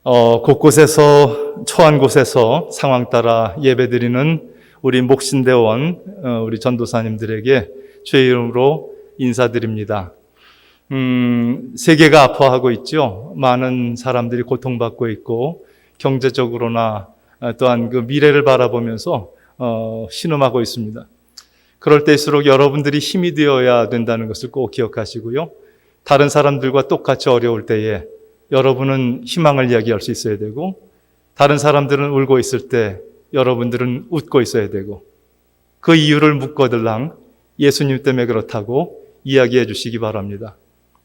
곳곳에서 처한 곳에서 상황 따라 예배드리는 우리 목신대원 우리 전도사님들에게 주의 이름으로 인사드립니다. 세계가 아파하고 있죠. 많은 사람들이 고통받고 있고 경제적으로나 또한 그 미래를 바라보면서 신음하고 있습니다. 그럴 때일수록 여러분들이 힘이 되어야 된다는 것을 꼭 기억하시고요. 다른 사람들과 똑같이 어려울 때에 여러분은 희망을 이야기할 수 있어야 되고, 다른 사람들은 울고 있을 때 여러분들은 웃고 있어야 되고, 그 이유를 묻거들랑 예수님 때문에 그렇다고 이야기해 주시기 바랍니다.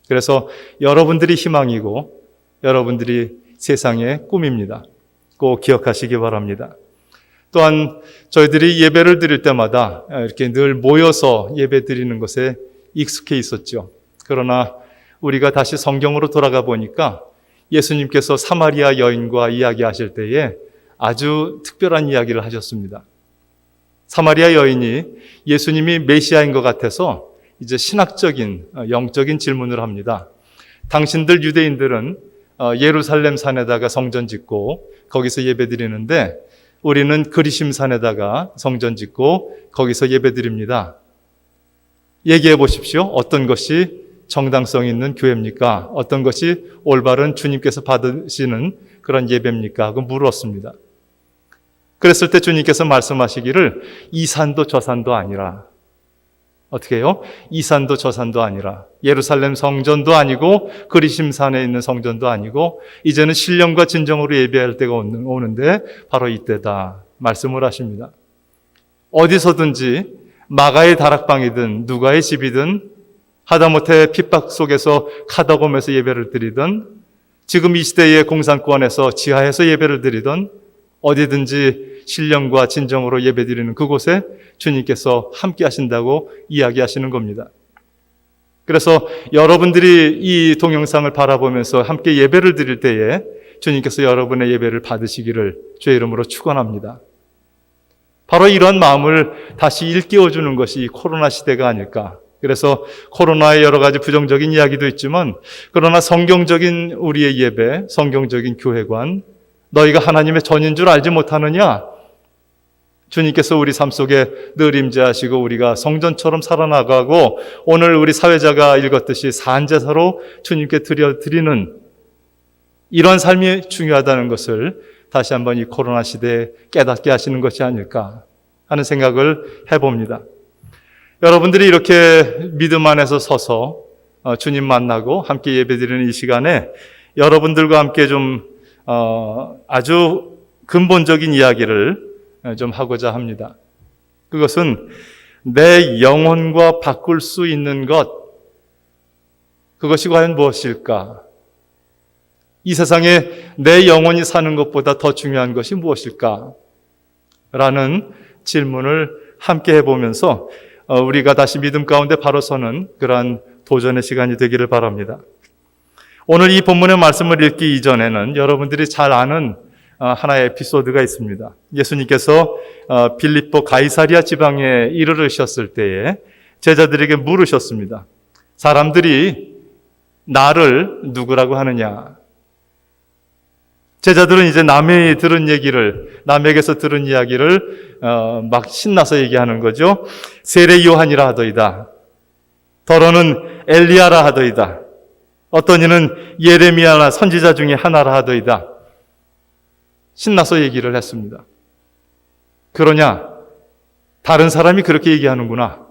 그래서 여러분들이 희망이고 여러분들이 세상의 꿈입니다. 꼭 기억하시기 바랍니다. 또한 저희들이 예배를 드릴 때마다 이렇게 늘 모여서 예배 드리는 것에 익숙해 있었죠. 그러나 우리가 다시 성경으로 돌아가 보니까 예수님께서 사마리아 여인과 이야기하실 때에 아주 특별한 이야기를 하셨습니다. 사마리아 여인이 예수님이 메시아인 것 같아서 이제 신학적인 영적인 질문을 합니다. 당신들 유대인들은 예루살렘 산에다가 성전 짓고 거기서 예배드리는데 우리는 그리심 산에다가 성전 짓고 거기서 예배드립니다. 얘기해 보십시오. 어떤 것이 정당성 있는 교회입니까? 어떤 것이 올바른 주님께서 받으시는 그런 예배입니까? 하고 물었습니다. 그랬을 때 주님께서 말씀하시기를 이 산도 저 산도 아니라, 어떻게 해요? 이 산도 저 산도 아니라, 예루살렘 성전도 아니고 그리심 산에 있는 성전도 아니고 이제는 신령과 진정으로 예배할 때가 오는데 바로 이때다 말씀을 하십니다. 어디서든지 마가의 다락방이든 누가의 집이든 하다못해 핍박 속에서 카다곰에서 예배를 드리든 지금 이 시대의 공산권에서 지하에서 예배를 드리든 어디든지 신령과 진정으로 예배드리는 그곳에 주님께서 함께 하신다고 이야기하시는 겁니다. 그래서 여러분들이 이 동영상을 바라보면서 함께 예배를 드릴 때에 주님께서 여러분의 예배를 받으시기를 주의 이름으로 축원합니다. 바로 이런 마음을 다시 일깨워주는 것이 이 코로나 시대가 아닐까. 그래서 코로나의 여러 가지 부정적인 이야기도 있지만 그러나 성경적인 우리의 예배, 성경적인 교회관, 너희가 하나님의 전인 줄 알지 못하느냐? 주님께서 우리 삶 속에 늘 임재하시고 우리가 성전처럼 살아나가고 오늘 우리 사회자가 읽었듯이 산제사로 주님께 드리는 이런 삶이 중요하다는 것을 다시 한번 이 코로나 시대에 깨닫게 하시는 것이 아닐까 하는 생각을 해봅니다. 여러분들이 이렇게 믿음 안에서 서서 주님 만나고 함께 예배드리는 이 시간에 여러분들과 함께 좀 아주 근본적인 이야기를 좀 하고자 합니다. 그것은 내 영혼과 바꿀 수 있는 것, 그것이 과연 무엇일까? 이 세상에 내 영혼이 사는 것보다 더 중요한 것이 무엇일까? 라는 질문을 함께 해보면서 우리가 다시 믿음 가운데 바로 서는 그러한 도전의 시간이 되기를 바랍니다. 오늘 이 본문의 말씀을 읽기 이전에는 여러분들이 잘 아는 하나의 에피소드가 있습니다. 예수님께서 빌립보 가이사리아 지방에 이르르셨을 때에 제자들에게 물으셨습니다. 사람들이 나를 누구라고 하느냐? 제자들은 이제 남에게서 들은 이야기를 막 신나서 얘기하는 거죠. 세례 요한이라 하더이다. 더러는 엘리야라 하더이다. 어떤 이는 예레미야나 선지자 중에 하나라 하더이다. 신나서 얘기를 했습니다. 그러냐? 다른 사람이 그렇게 얘기하는구나.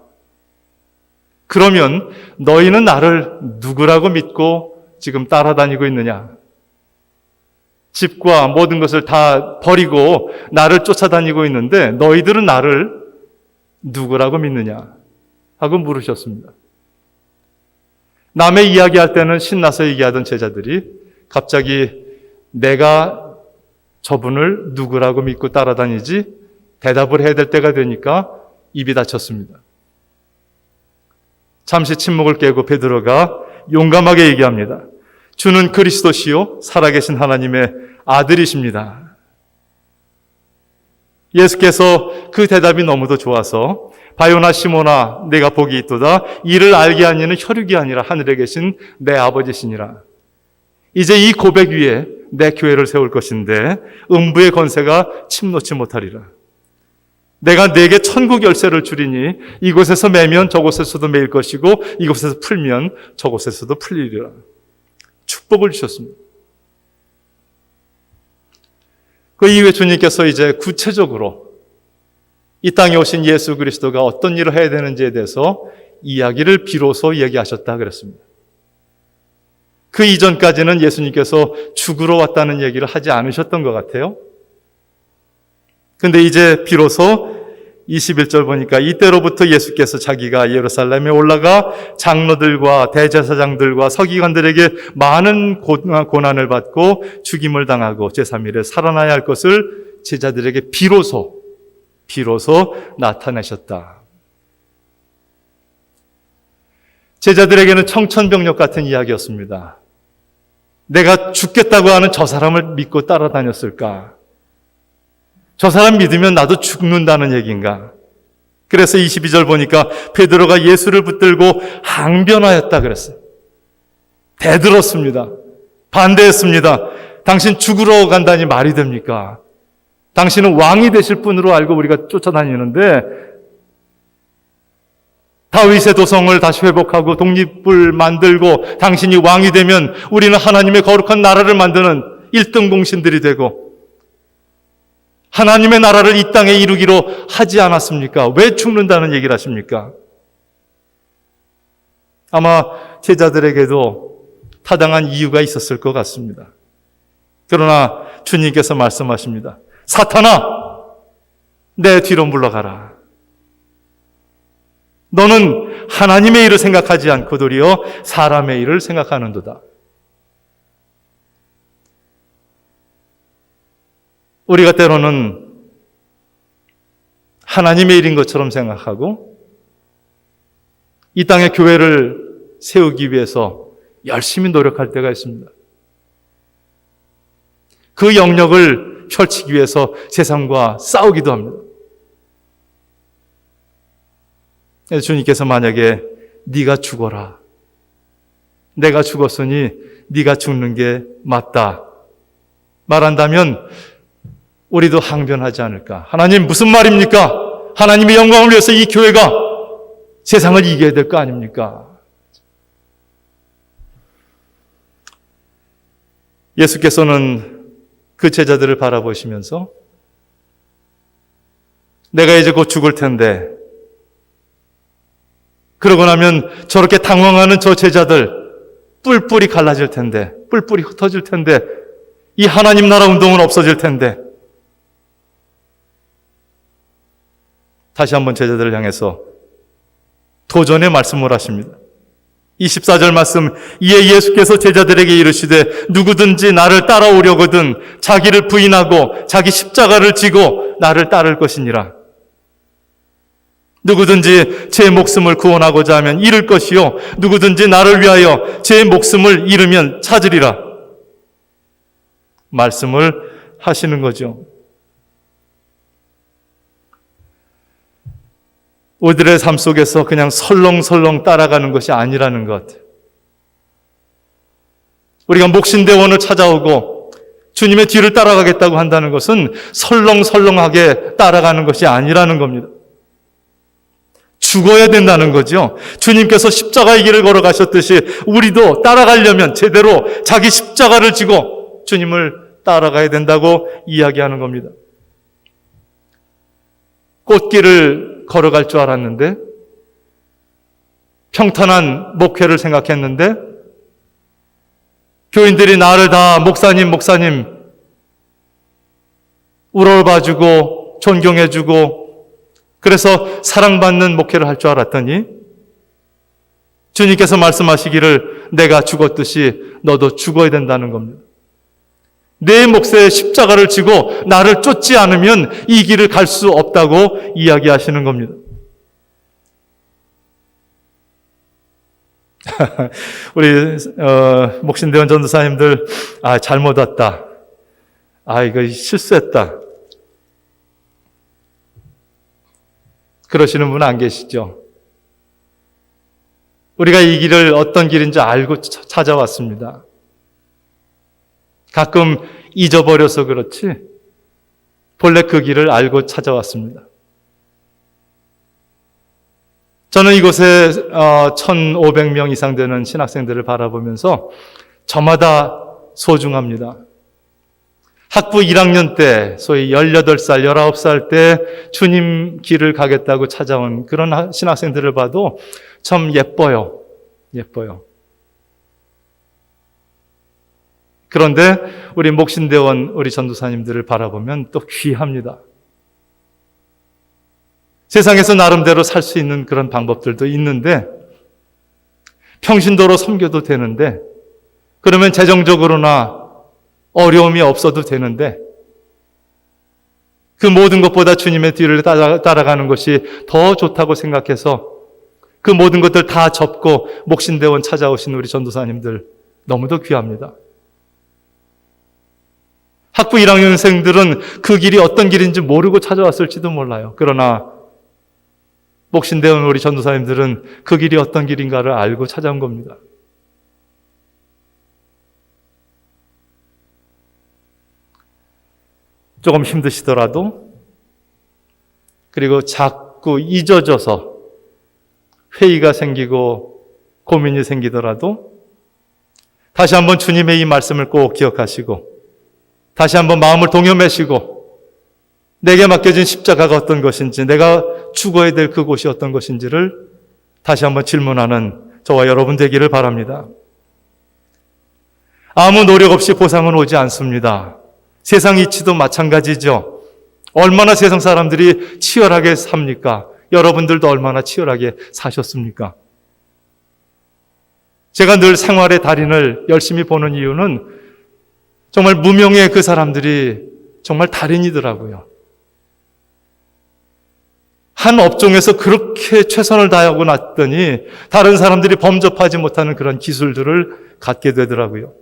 그러면 너희는 나를 누구라고 믿고 지금 따라다니고 있느냐? 집과 모든 것을 다 버리고 나를 쫓아다니고 있는데 너희들은 나를 누구라고 믿느냐? 하고 물으셨습니다. 남의 이야기할 때는 신나서 얘기하던 제자들이 갑자기 내가 저분을 누구라고 믿고 따라다니지? 대답을 해야 될 때가 되니까 입이 닫혔습니다. 잠시 침묵을 깨고 베드로가 용감하게 얘기합니다. 주는 그리스도시요 살아계신 하나님의 아들이십니다. 예수께서 그 대답이 너무도 좋아서 바요나 시모나 내가 복이 있도다. 이를 알게 하니는 혈육이 아니라 하늘에 계신 내 아버지시니라. 이제 이 고백 위에 내 교회를 세울 것인데 음부의 권세가 침노치 못하리라. 내가 네게 천국 열쇠를 주리니 이곳에서 매면 저곳에서도 매일 것이고 이곳에서 풀면 저곳에서도 풀리리라. 축복을 주셨습니다. 그 이후에 주님께서 이제 구체적으로 이 땅에 오신 예수 그리스도가 어떤 일을 해야 되는지에 대해서 이야기를 비로소 얘기하셨다 그랬습니다. 그 이전까지는 예수님께서 죽으러 왔다는 얘기를 하지 않으셨던 것 같아요. 근데 이제 비로소 21절 보니까 이때로부터 예수께서 자기가 예루살렘에 올라가 장로들과 대제사장들과 서기관들에게 많은 고난을 받고 죽임을 당하고 제3일에 살아나야 할 것을 제자들에게 비로소 나타내셨다. 제자들에게는 청천벽력 같은 이야기였습니다. 내가 죽겠다고 하는 저 사람을 믿고 따라다녔을까? 저 사람 믿으면 나도 죽는다는 얘기인가? 그래서 22절 보니까 베드로가 예수를 붙들고 항변하였다 그랬어요. 대들었습니다. 반대했습니다. 당신 죽으러 간다니 말이 됩니까? 당신은 왕이 되실 분으로 알고 우리가 쫓아다니는데 다윗의 도성을 다시 회복하고 독립을 만들고 당신이 왕이 되면 우리는 하나님의 거룩한 나라를 만드는 1등 공신들이 되고 하나님의 나라를 이 땅에 이루기로 하지 않았습니까? 왜 죽는다는 얘기를 하십니까? 아마 제자들에게도 타당한 이유가 있었을 것 같습니다. 그러나 주님께서 말씀하십니다. 사탄아, 내 뒤로 물러가라. 너는 하나님의 일을 생각하지 않고 도리어 사람의 일을 생각하는도다. 우리가 때로는 하나님의 일인 것처럼 생각하고 이 땅에 교회를 세우기 위해서 열심히 노력할 때가 있습니다. 그 영역을 펼치기 위해서 세상과 싸우기도 합니다. 주님께서 만약에 네가 죽어라. 내가 죽었으니 네가 죽는 게 맞다. 말한다면 우리도 항변하지 않을까? 하나님 무슨 말입니까? 하나님의 영광을 위해서 이 교회가 세상을 이겨야 될 거 아닙니까? 예수께서는 그 제자들을 바라보시면서 내가 이제 곧 죽을 텐데 그러고 나면 저렇게 당황하는 저 제자들 뿔뿔이 갈라질 텐데 뿔뿔이 흩어질 텐데 이 하나님 나라 운동은 없어질 텐데 다시 한번 제자들을 향해서 도전의 말씀을 하십니다. 24절 말씀, 이에 예수께서 제자들에게 이르시되 누구든지 나를 따라오려거든 자기를 부인하고 자기 십자가를 지고 나를 따를 것이니라. 누구든지 제 목숨을 구원하고자 하면 잃을 것이요 누구든지 나를 위하여 제 목숨을 잃으면 찾으리라. 말씀을 하시는 거죠. 우리들의 삶 속에서 그냥 설렁설렁 따라가는 것이 아니라는 것. 우리가 목신대원을 찾아오고 주님의 뒤를 따라가겠다고 한다는 것은 설렁설렁하게 따라가는 것이 아니라는 겁니다. 죽어야 된다는 거죠. 주님께서 십자가의 길을 걸어가셨듯이 우리도 따라가려면 제대로 자기 십자가를 지고 주님을 따라가야 된다고 이야기하는 겁니다. 꽃길을 걸어갈 줄 알았는데 평탄한 목회를 생각했는데 교인들이 나를 다 목사님 울어봐주고 존경해주고 그래서 사랑받는 목회를 할 줄 알았더니 주님께서 말씀하시기를 내가 죽었듯이 너도 죽어야 된다는 겁니다. 내 몫에 십자가를 지고 나를 쫓지 않으면 이 길을 갈 수 없다고 이야기하시는 겁니다. 우리 목신대원 전도사님들 잘못 왔다. 이거 실수했다. 그러시는 분 안 계시죠? 우리가 이 길을 어떤 길인지 알고 찾아왔습니다. 가끔 잊어버려서 그렇지 본래 그 길을 알고 찾아왔습니다. 저는 이곳에 1,500명 이상 되는 신학생들을 바라보면서 저마다 소중합니다. 학부 1학년 때, 소위 18살, 19살 때 주님 길을 가겠다고 찾아온 그런 신학생들을 봐도 참 예뻐요. 예뻐요. 그런데 우리 목신대원, 우리 전도사님들을 바라보면 또 귀합니다. 세상에서 나름대로 살 수 있는 그런 방법들도 있는데, 평신도로 섬겨도 되는데, 그러면 재정적으로나 어려움이 없어도 되는데, 그 모든 것보다 주님의 뒤를 따라가는 것이 더 좋다고 생각해서 그 모든 것들 다 접고 목신대원 찾아오신 우리 전도사님들 너무도 귀합니다. 학부 1학년생들은 그 길이 어떤 길인지 모르고 찾아왔을지도 몰라요. 그러나 목신대원 우리 전도사님들은 그 길이 어떤 길인가를 알고 찾아온 겁니다. 조금 힘드시더라도, 그리고 자꾸 잊어져서 회의가 생기고 고민이 생기더라도 다시 한번 주님의 이 말씀을 꼭 기억하시고 다시 한번 마음을 동요매시고 내게 맡겨진 십자가가 어떤 것인지, 내가 죽어야 될 그곳이 어떤 것인지를 다시 한번 질문하는 저와 여러분 되기를 바랍니다. 아무 노력 없이 보상은 오지 않습니다. 세상 이치도 마찬가지죠. 얼마나 세상 사람들이 치열하게 삽니까? 여러분들도 얼마나 치열하게 사셨습니까? 제가 늘 생활의 달인을 열심히 보는 이유는 정말 무명의 그 사람들이 정말 달인이더라고요. 한 업종에서 그렇게 최선을 다하고 났더니 다른 사람들이 범접하지 못하는 그런 기술들을 갖게 되더라고요.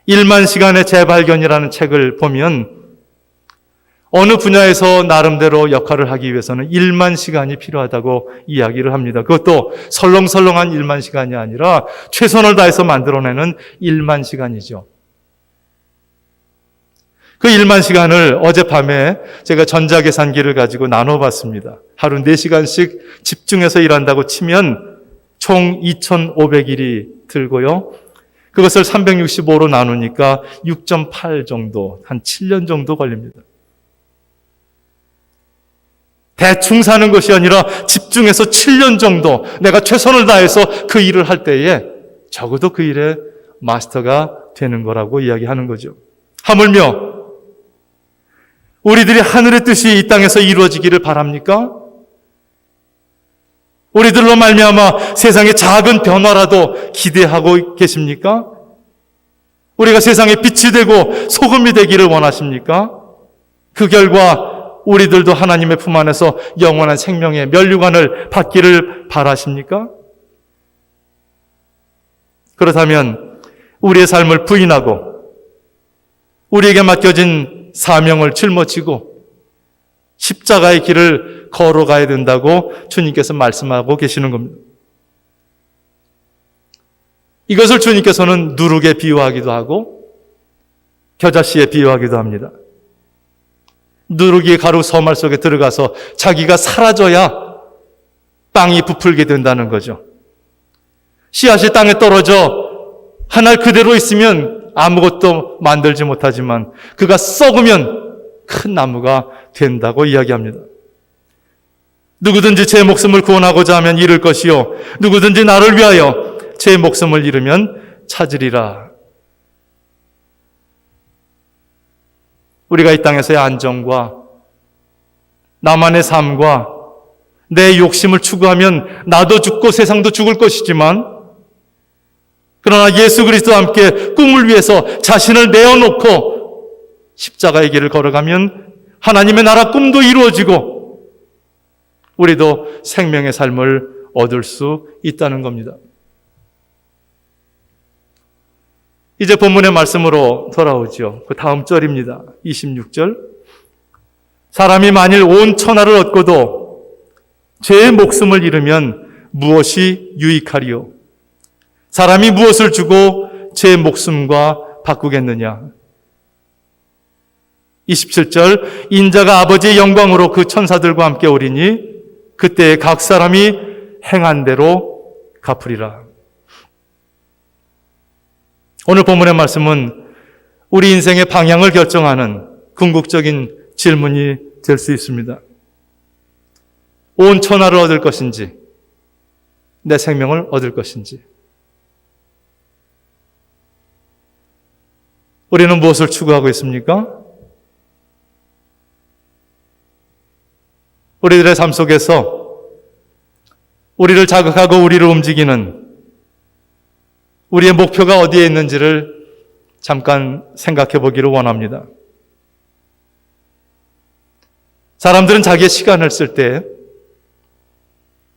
1만 시간의 재발견이라는 책을 보면 어느 분야에서 나름대로 역할을 하기 위해서는 1만 시간이 필요하다고 이야기를 합니다. 그것도 설렁설렁한 1만 시간이 아니라 최선을 다해서 만들어내는 1만 시간이죠. 그 1만 시간을 어젯밤에 제가 전자계산기를 가지고 나눠봤습니다. 하루 4시간씩 집중해서 일한다고 치면 총 2,500일이 들고요. 그것을 365로 나누니까 6.8 정도, 한 7년 정도 걸립니다. 대충 사는 것이 아니라 집중해서 7년 정도 내가 최선을 다해서 그 일을 할 때에 적어도 그 일의 마스터가 되는 거라고 이야기하는 거죠. 하물며 우리들이 하늘의 뜻이 이 땅에서 이루어지기를 바랍니까? 우리들로 말미암아 세상의 작은 변화라도 기대하고 계십니까? 우리가 세상의 빛이 되고 소금이 되기를 원하십니까? 그 결과 우리들도 하나님의 품 안에서 영원한 생명의 면류관을 받기를 바라십니까? 그렇다면 우리의 삶을 부인하고 우리에게 맡겨진 사명을 짊어지고 십자가의 길을 걸어가야 된다고 주님께서 말씀하고 계시는 겁니다. 이것을 주님께서는 누룩에 비유하기도 하고 겨자씨에 비유하기도 합니다. 누룩이 가루 서말 속에 들어가서 자기가 사라져야 땅이 부풀게 된다는 거죠. 씨앗이 땅에 떨어져 한 알 그대로 있으면 아무것도 만들지 못하지만 그가 썩으면 큰 나무가 된다고 이야기합니다. 누구든지 제 목숨을 구원하고자 하면 잃을 것이요 누구든지 나를 위하여 제 목숨을 잃으면 찾으리라. 우리가 이 땅에서의 안정과 나만의 삶과 내 욕심을 추구하면 나도 죽고 세상도 죽을 것이지만 그러나 예수 그리스도와 함께 꿈을 위해서 자신을 내어놓고 십자가의 길을 걸어가면 하나님의 나라 꿈도 이루어지고 우리도 생명의 삶을 얻을 수 있다는 겁니다. 이제 본문의 말씀으로 돌아오죠. 그 다음 절입니다. 26절. 사람이 만일 온 천하를 얻고도 제 목숨을 잃으면 무엇이 유익하리요? 사람이 무엇을 주고 제 목숨과 바꾸겠느냐. 27절 인자가 아버지의 영광으로 그 천사들과 함께 오리니 그때 각 사람이 행한 대로 갚으리라. 오늘 본문의 말씀은 우리 인생의 방향을 결정하는 궁극적인 질문이 될 수 있습니다. 온 천하를 얻을 것인지 내 생명을 얻을 것인지 우리는 무엇을 추구하고 있습니까? 우리들의 삶 속에서 우리를 자극하고 우리를 움직이는 우리의 목표가 어디에 있는지를 잠깐 생각해 보기를 원합니다. 사람들은 자기의 시간을 쓸 때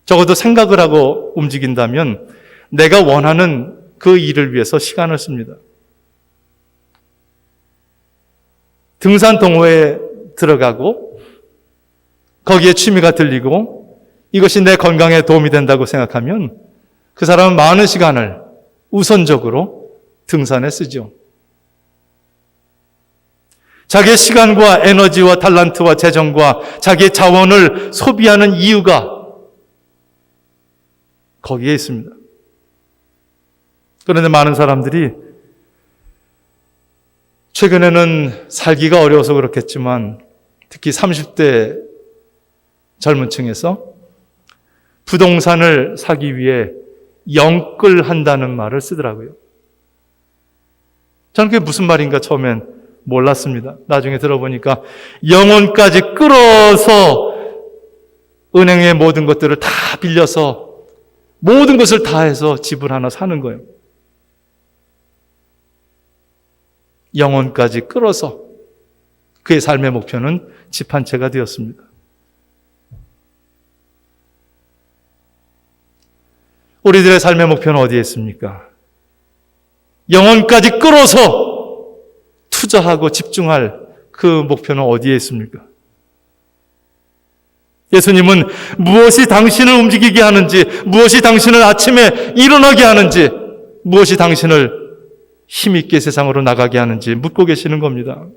적어도 생각을 하고 움직인다면 내가 원하는 그 일을 위해서 시간을 씁니다. 등산 동호회에 들어가고 거기에 취미가 들리고 이것이 내 건강에 도움이 된다고 생각하면 그 사람은 많은 시간을 우선적으로 등산에 쓰죠. 자기의 시간과 에너지와 탤런트와 재정과 자기의 자원을 소비하는 이유가 거기에 있습니다. 그런데 많은 사람들이 최근에는 살기가 어려워서 그렇겠지만 특히 30대 젊은 층에서 부동산을 사기 위해 영끌한다는 말을 쓰더라고요. 저는 그게 무슨 말인가 처음엔 몰랐습니다. 나중에 들어보니까 영혼까지 끌어서 은행의 모든 것들을 다 빌려서 모든 것을 다 해서 집을 하나 사는 거예요. 영혼까지 끌어서 그의 삶의 목표는 집 한 채가 되었습니다. 우리들의 삶의 목표는 어디에 있습니까? 영혼까지 끌어서 투자하고 집중할 그 목표는 어디에 있습니까? 예수님은 무엇이 당신을 움직이게 하는지, 무엇이 당신을 아침에 일어나게 하는지, 무엇이 당신을 힘있게 세상으로 나가게 하는지 묻고 계시는 겁니다.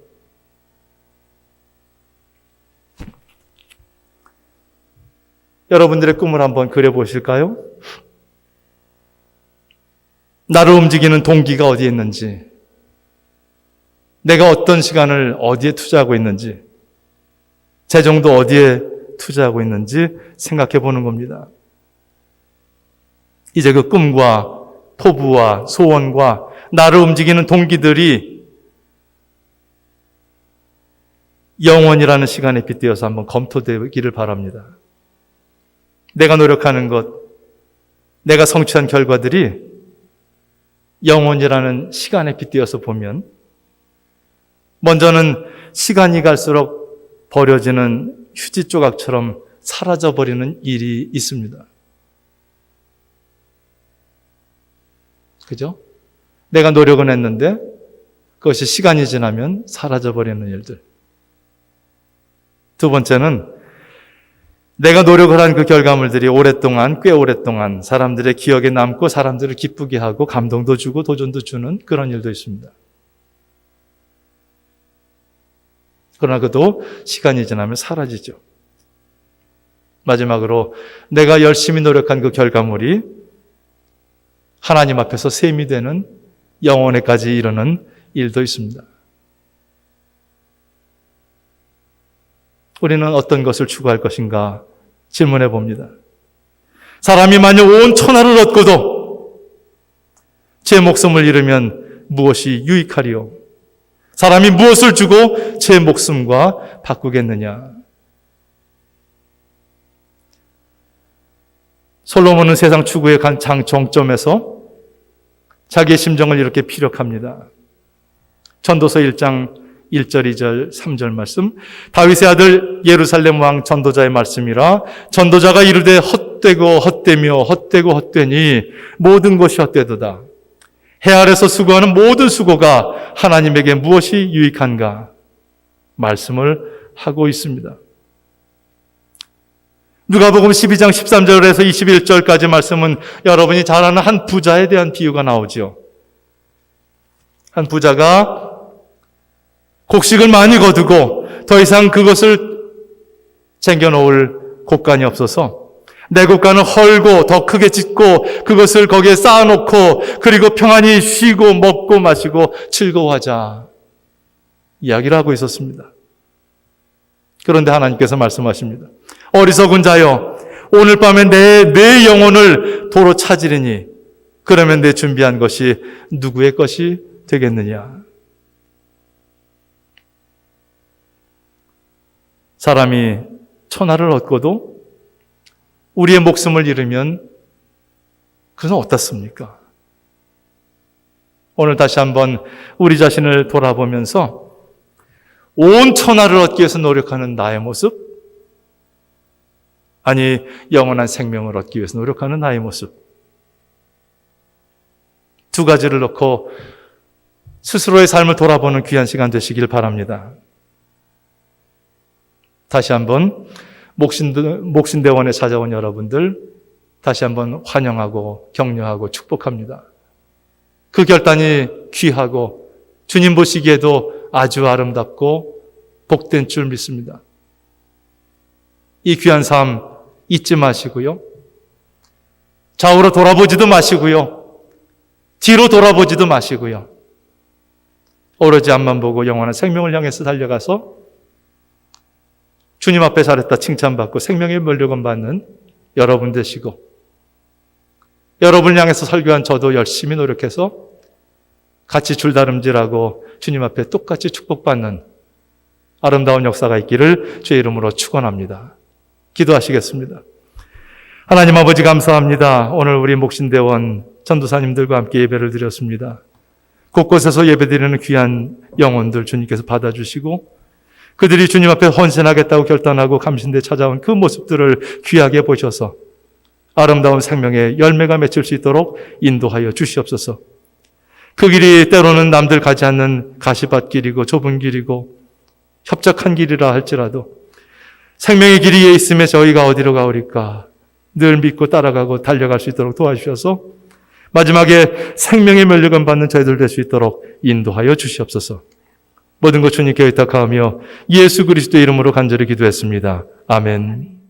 여러분들의 꿈을 한번 그려보실까요? 나를 움직이는 동기가 어디에 있는지, 내가 어떤 시간을 어디에 투자하고 있는지, 재정도 어디에 투자하고 있는지 생각해 보는 겁니다. 이제 그 꿈과 포부와 소원과 나를 움직이는 동기들이 영원이라는 시간에 빗대어서 한번 검토되기를 바랍니다. 내가 노력하는 것, 내가 성취한 결과들이 영원이라는 시간에 빗대어서 보면 먼저는 시간이 갈수록 버려지는 휴지 조각처럼 사라져버리는 일이 있습니다. 그죠? 내가 노력은 했는데 그것이 시간이 지나면 사라져버리는 일들. 두 번째는 내가 노력을 한 그 결과물들이 꽤 오랫동안 사람들의 기억에 남고 사람들을 기쁘게 하고 감동도 주고 도전도 주는 그런 일도 있습니다. 그러나 그도 시간이 지나면 사라지죠. 마지막으로 내가 열심히 노력한 그 결과물이 하나님 앞에서 셈이 되는 영원에까지 이르는 일도 있습니다. 우리는 어떤 것을 추구할 것인가 질문해 봅니다. 사람이 만약 온 천하를 얻고도 제 목숨을 잃으면 무엇이 유익하리요? 사람이 무엇을 주고 제 목숨과 바꾸겠느냐? 솔로몬은 세상 추구의 정점에서 자기의 심정을 이렇게 피력합니다. 전도서 1장 1절, 2절, 3절 말씀. 다윗의 아들 예루살렘 왕 전도자의 말씀이라. 전도자가 이르되 헛되고 헛되며 헛되고 헛되니 모든 것이 헛되도다. 해 아래서 수고하는 모든 수고가 하나님에게 무엇이 유익한가? 말씀을 하고 있습니다. 누가복음 12장 13절에서 21절까지 말씀은 여러분이 잘 아는 한 부자에 대한 비유가 나오죠. 한 부자가 곡식을 많이 거두고 더 이상 그것을 챙겨놓을 곳간이 없어서 내 곳간을 헐고 더 크게 짓고 그것을 거기에 쌓아놓고 그리고 평안히 쉬고 먹고 마시고 즐거워하자 이야기를 하고 있었습니다. 그런데 하나님께서 말씀하십니다. 어리석은 자여, 오늘 밤에 내 영혼을 도로 찾으리니 그러면 내 준비한 것이 누구의 것이 되겠느냐. 사람이 천하를 얻고도 우리의 목숨을 잃으면 그것은 어떻습니까? 오늘 다시 한번 우리 자신을 돌아보면서 온 천하를 얻기 위해서 노력하는 나의 모습, 아니 영원한 생명을 얻기 위해서 노력하는 나의 모습, 두 가지를 놓고 스스로의 삶을 돌아보는 귀한 시간 되시길 바랍니다. 다시 한번 목신대원에 찾아온 여러분들 다시 한번 환영하고 격려하고 축복합니다. 그 결단이 귀하고 주님 보시기에도 아주 아름답고 복된 줄 믿습니다. 이 귀한 삶 잊지 마시고요. 좌우로 돌아보지도 마시고요. 뒤로 돌아보지도 마시고요. 오로지 앞만 보고 영원한 생명을 향해서 달려가서 주님 앞에 잘했다 칭찬받고 생명의 면류관 받는 여러분 되시고, 여러분을 향해서 설교한 저도 열심히 노력해서 같이 줄다름질하고 주님 앞에 똑같이 축복받는 아름다운 역사가 있기를 주의 이름으로 축원합니다. 기도하시겠습니다. 하나님 아버지 감사합니다. 오늘 우리 목신대원 전도사님들과 함께 예배를 드렸습니다. 곳곳에서 예배드리는 귀한 영혼들 주님께서 받아주시고 그들이 주님 앞에 헌신하겠다고 결단하고 감신대에 찾아온 그 모습들을 귀하게 보셔서 아름다운 생명의 열매가 맺힐 수 있도록 인도하여 주시옵소서. 그 길이 때로는 남들 가지 않는 가시밭 길이고 좁은 길이고 협착한 길이라 할지라도 생명의 길 위에 있음에 저희가 어디로 가오리까 늘 믿고 따라가고 달려갈 수 있도록 도와주셔서 마지막에 생명의 면류관 받는 저희들 될 수 있도록 인도하여 주시옵소서. 모든 것 주님께 의탁하며 예수 그리스도의 이름으로 간절히 기도했습니다. 아멘.